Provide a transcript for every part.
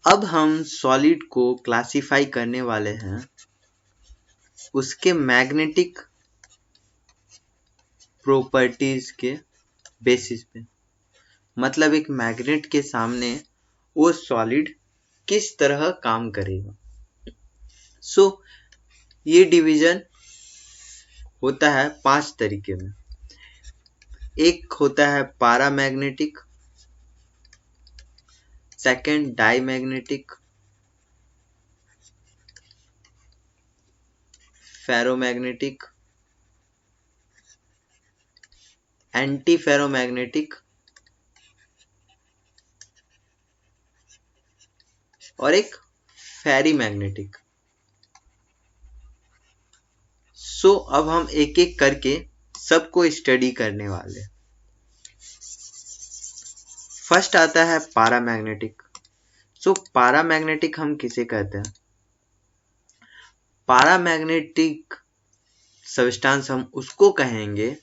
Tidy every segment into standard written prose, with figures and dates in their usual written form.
अब हम सॉलिड को क्लासिफाई करने वाले हैं उसके मैग्नेटिक प्रॉपर्टीज के बेसिस पे। मतलब एक मैग्नेट के सामने वो सॉलिड किस तरह काम करेगा। ये डिवीजन होता है 5 तरीके में। एक होता है paramagnetic, second diamagnetic, ferromagnetic, anti ferromagnetic और एक फेरी मैग्नेटिक। अब हम एक एक करके सबको स्टडी करने वाले। फर्स्ट आता है पैरामैग्नेटिक। पैरामैग्नेटिक हम किसे कहते हैं? पैरामैग्नेटिक सब्सटेंस हम उसको कहेंगे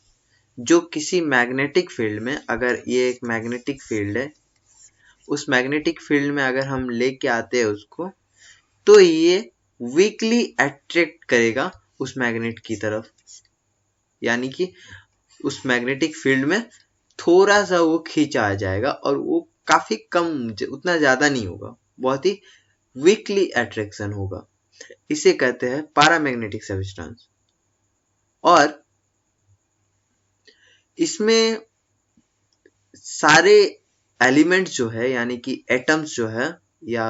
जो किसी मैग्नेटिक फील्ड में, अगर ये एक मैग्नेटिक फील्ड है, उस मैग्नेटिक फील्ड में अगर हम लेके आते हैं उसको, तो ये वीकली अट्रैक्ट करेगा उस मैग्नेट की तरफ। यानी कि उस मैग्नेटिक फील्ड में थोड़ा सा वो खींचा आ जाएगा और वो काफी कम, उतना ज्यादा नहीं होगा, बहुत ही वीकली अट्रैक्शन होगा। इसे कहते हैं पैरामैग्नेटिक सब्सटेंस। और इसमें सारे एलिमेंट्स जो है, यानी कि एटम्स जो है या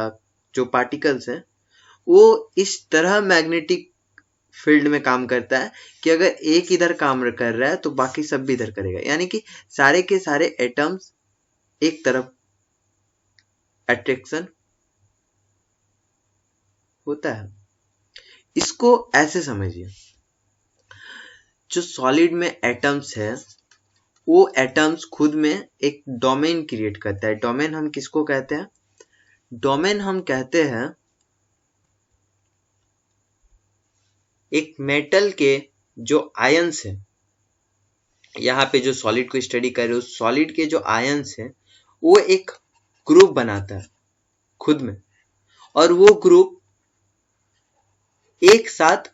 जो पार्टिकल्स हैं, वो इस तरह मैग्नेटिक फील्ड में काम करता है कि अगर एक इधर काम कर रहा है तो बाकी सब भी इधर करेगा। यानी कि सारे के सारे एटम्स एक तरफ अट्रैक्शन होता है। इसको ऐसे समझिए, जो सॉलिड में एटम्स है वो एटम्स खुद में एक डोमेन क्रिएट करता है। डोमेन हम किसको कहते हैं? डोमेन हम कहते हैं एक मेटल के जो आयंस है, यहाँ पे जो सॉलिड को स्टडी कर रहे हो, सॉलिड के जो आयंस है वो एक ग्रुप बनाता है खुद में, और वो ग्रुप एक साथ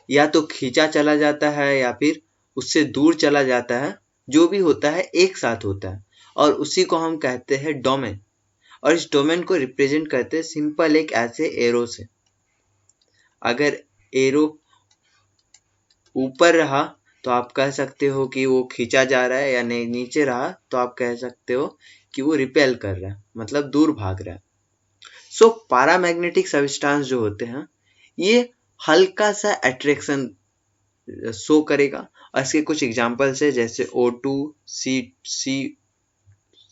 या तो खींचा चला जाता है या फिर उससे दूर चला जाता है। जो भी होता है एक साथ होता है, और उसी को हम कहते हैं डोमेन। और इस डोमेन को रिप्रेजेंट करते हैं सिंपल एक ऐसे एरो से। अगर एरो ऊपर रहा तो आप कह सकते हो कि वो खींचा जा रहा है, या नहीं नीचे रहा तो आप कह सकते हो कि वो रिपेल कर रहा है, मतलब दूर भाग रहा है। पैरामैग्नेटिक सब्सटेंस जो होते हैं ये हल्का सा अट्रैक्शन शो करेगा। और इसके कुछ एग्जांपल्स है, जैसे O2,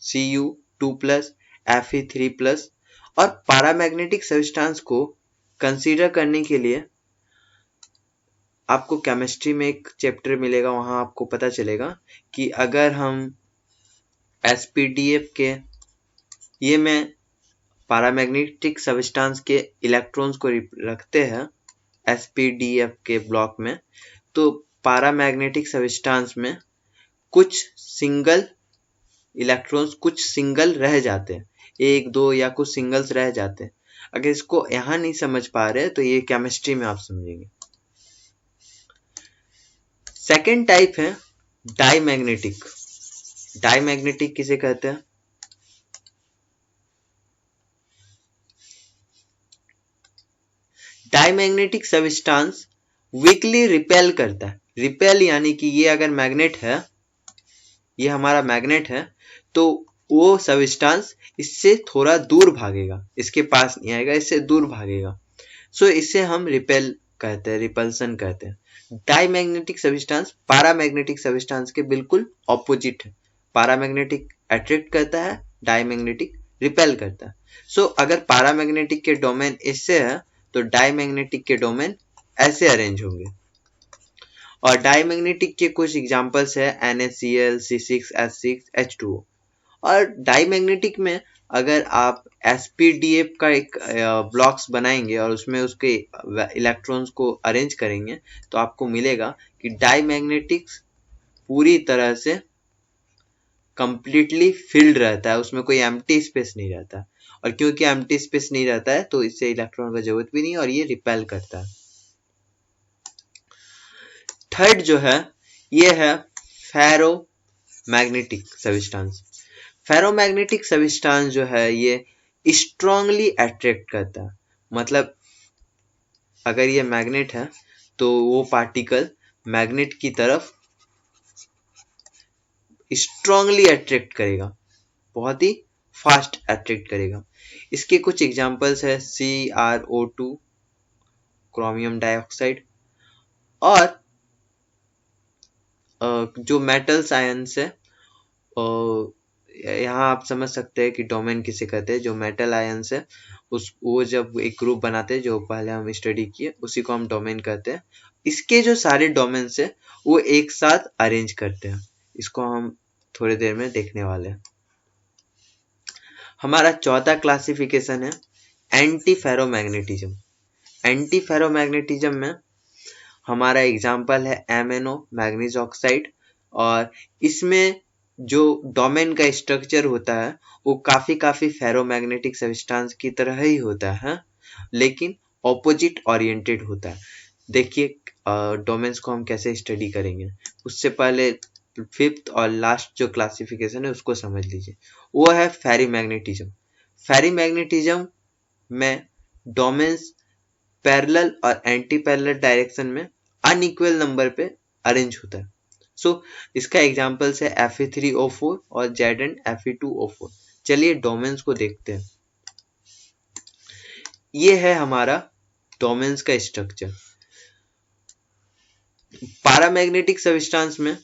Cu2+, Fe3+। और पैरामैग्नेटिक सब्सटेंस को कंसीडर करने के लिए आपको केमिस्ट्री में एक चैप्टर मिलेगा, वहां आपको पता चलेगा कि अगर हम sp_df के, ये में पैरामैग्नेटिक सब्सटेंस के इलेक्ट्रॉन्स को रखते हैं sp_df के ब्लॉक में, तो पैरामैग्नेटिक सब्सटेंस में कुछ सिंगल इलेक्ट्रॉन्स, कुछ सिंगल रह जाते हैं, एक दो या कुछ सिंगल्स रह जाते हैं। अगर इसको यहां नहीं समझ पा रहे तो ये केमिस्ट्री में आप समझेंगे। सेकेंड टाइप है डाईमैग्नेटिक। डाईमैग्नेटिक किसे कहते हैं? डाईमैग्नेटिक सब्सटेंस वीकली रिपेल करता है। रिपेल यानी कि ये अगर मैग्नेट है, ये हमारा मैग्नेट है, तो वो सब्सटेंस इससे थोड़ा दूर भागेगा, इसके पास नहीं आएगा, इससे दूर भागेगा। इसे हम रिपेल कहते हैं, रिपल्सन कहते हैं। डाईमैग्नेटिक सब्सटेंस पैरामैग्नेटिक सब्सटेंस के बिल्कुल ऑपोजिट है। पैरामैग्नेटिक अट्रैक्ट करता है, डाईमैग्नेटिक रिपेल करता है। अगर पैरामैग्नेटिक के डोमेन इससे है तो डाईमैग्नेटिक के डोमेन ऐसे अरेंज होंगे। और डाईमैग्नेटिक के कुछ एग्जांपल्स है NaCl, C6H6, H2O। और डाईमैग्नेटिक में अगर आप sp_df का एक ब्लॉक्स बनाएंगे और उसमें उसके इलेक्ट्रॉन्स को अरेंज करेंगे, तो आपको मिलेगा कि डाईमैग्नेटिक्स पूरी तरह से कंप्लीटली फिल्ड रहता है, उसमें कोई एम्प्टी स्पेस नहीं रहता। और क्योंकि एम्प्टी स्पेस नहीं रहता है तो इससे इलेक्ट्रॉन का जरूरत भी नहीं और ये रिपेल करता है। थर्ड जो है ये है फेरोमैग्नेटिक सब्सटेंस। फेरोमैग्नेटिक सब्सटेंस जो है ये स्ट्रांगली अट्रैक्ट करता है, मतलब अगर ये मैग्नेट है तो वो पार्टिकल मैग्नेट की तरफ स्ट्रांगली अट्रैक्ट करेगा, बहुत ही फास्ट अट्रैक्ट करेगा। इसके कुछ एग्जांपल्स है CrO2 क्रोमियम डाइऑक्साइड, और जो मेटल्स आयंस है, यहाँ आप समझ सकते हैं कि डोमेन किसे कहते हैं। जो मेटल आयंस है वो जब एक ग्रुप बनाते हैं, जो पहले हम स्टडी किए, उसी को हम डोमेन कहते हैं। इसके जो सारे डोमेन्स है वो एक साथ अरेंज करते हैं, इसको हम थोड़ी देर में देखने वाले हैं। हमारा चौथा क्लासिफिकेशन है एंटी फेरोमैग्नेटिज्म। एंटी फेरोमैग्नेटिज्म में हमारा एग्जाम्पल है MnO मैग्नीज ऑक्साइड, और इसमें जो डोमेन का स्ट्रक्चर होता है वो काफी फेरोमैग्नेटिक सब्सटेंस की तरह ही होता है, लेकिन ऑपोजिट ओरिएंटेड होता है। देखिए डोमेन्स को हम कैसे स्टडी करेंगे, उससे पहले फिफ्थ और लास्ट जो क्लासिफिकेशन है उसको समझ लीजिए, वो है फेरीमैग्नेटिज्म। फेरीमैग्नेटिज्म में डोमेन्स पैरेलल और एंटी पैरेलल डायरेक्शन में अनइक्वल नंबर पे अरेंज होता है। इसका एग्जांपल्स है Fe3O4 और Zn Fe2O4। चलिए डोमेन्स को देखते हैं। ये है हमारा डोमेन्स का स्ट्रक्चर। पैरामैग्नेटिक सब्सटेंस में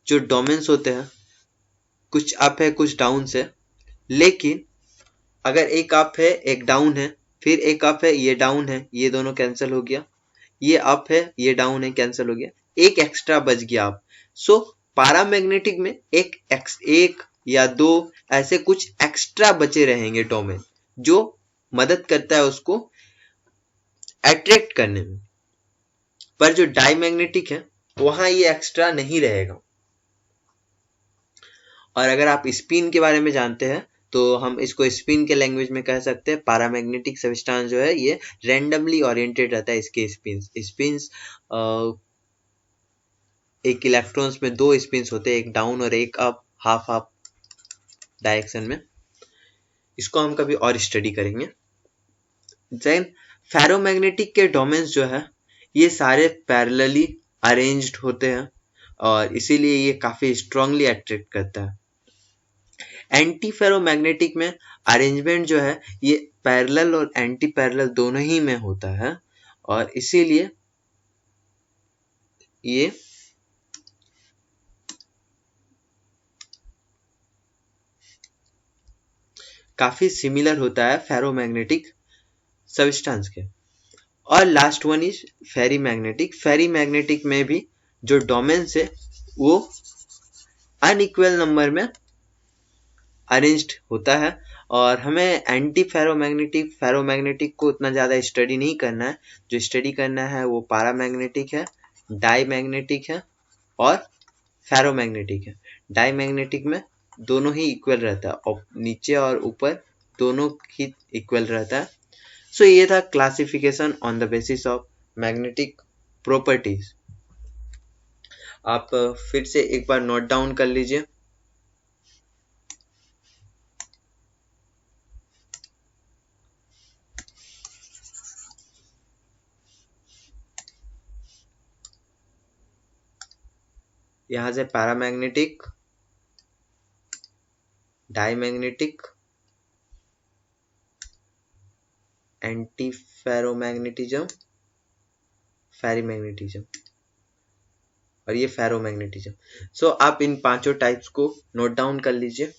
जो डोमेन्स होते हैं कुछ अप है कुछ डाउन है, लेकिन अगर एक अप है एक डाउन है, फिर एक अप है ये डाउन है, ये दोनों कैंसिल हो गया, ये अप है ये डाउन है, कैंसिल हो गया, एक एक्स्ट्रा बच गया आप। पैरामैग्नेटिक में एक या दो ऐसे कुछ एक्स्ट्रा बचे रहेंगे डोमेन, जो मदद करता है उसको अट्रैक्ट करने में। पर जो डाईमैग्नेटिक है वहां ये एक्स्ट्रा नहीं रहेगा। और अगर आप स्पिन के बारे में जानते हैं तो हम इसको स्पिन के लैंग्वेज में कह सकते हैं पैरामैग्नेटिक सब्सटेंस जो है ये रैंडमली ओरिएंटेड रहता है। इसके स्पिन्स एक इलेक्ट्रॉन्स में दो स्पिन्स होते हैं, एक डाउन और एक अप, हाफ हाफ डायरेक्शन में। इसको हम कभी और स्टडी करेंगे। देन फेरोमैग्नेटिक के डोमेन्स जो है ये सारे पैरेलली अरेंज्ड होते हैं और इसीलिए ये काफी स्ट्रांगली अट्रैक्ट करता है। एंटी फेरोमैग्नेटिक में अरेंजमेंट जो है ये पैरेलल और एंटी पैरेलल दोनों ही में होता है और इसीलिए ये काफी सिमिलर होता है फेरोमैग्नेटिक सब्सटेंस के। और लास्ट वन इज फेरीमैग्नेटिक। फेरीमैग्नेटिक में भी जो डोमेन्स है वो अनइक्वल नंबर में अरेंज्ड होता है और हमें एंटी फेरोमैग्नेटिक फेरोमैग्नेटिक को उतना ज्यादा स्टडी नहीं करना है। जो स्टडी करना है वो पैरामैग्नेटिक है, डाईमैग्नेटिक है और फेरोमैग्नेटिक है। डाईमैग्नेटिक में दोनों ही इक्वल रहता है और नीचे और ऊपर दोनों ही इक्वल रहता है। ये था classification on the basis of magnetic properties. आप फिर से एक बार नोट डाउन कर लीजिए। यहां से पैरामैग्नेटिक, डाईमैग्नेटिक, एंटी फेरोमैग्नेटिज्म, फेरीमैग्नेटिज्म और ये फेरोमैग्नेटिज्म। आप इन पांचों टाइप्स को नोट डाउन कर लीजिए।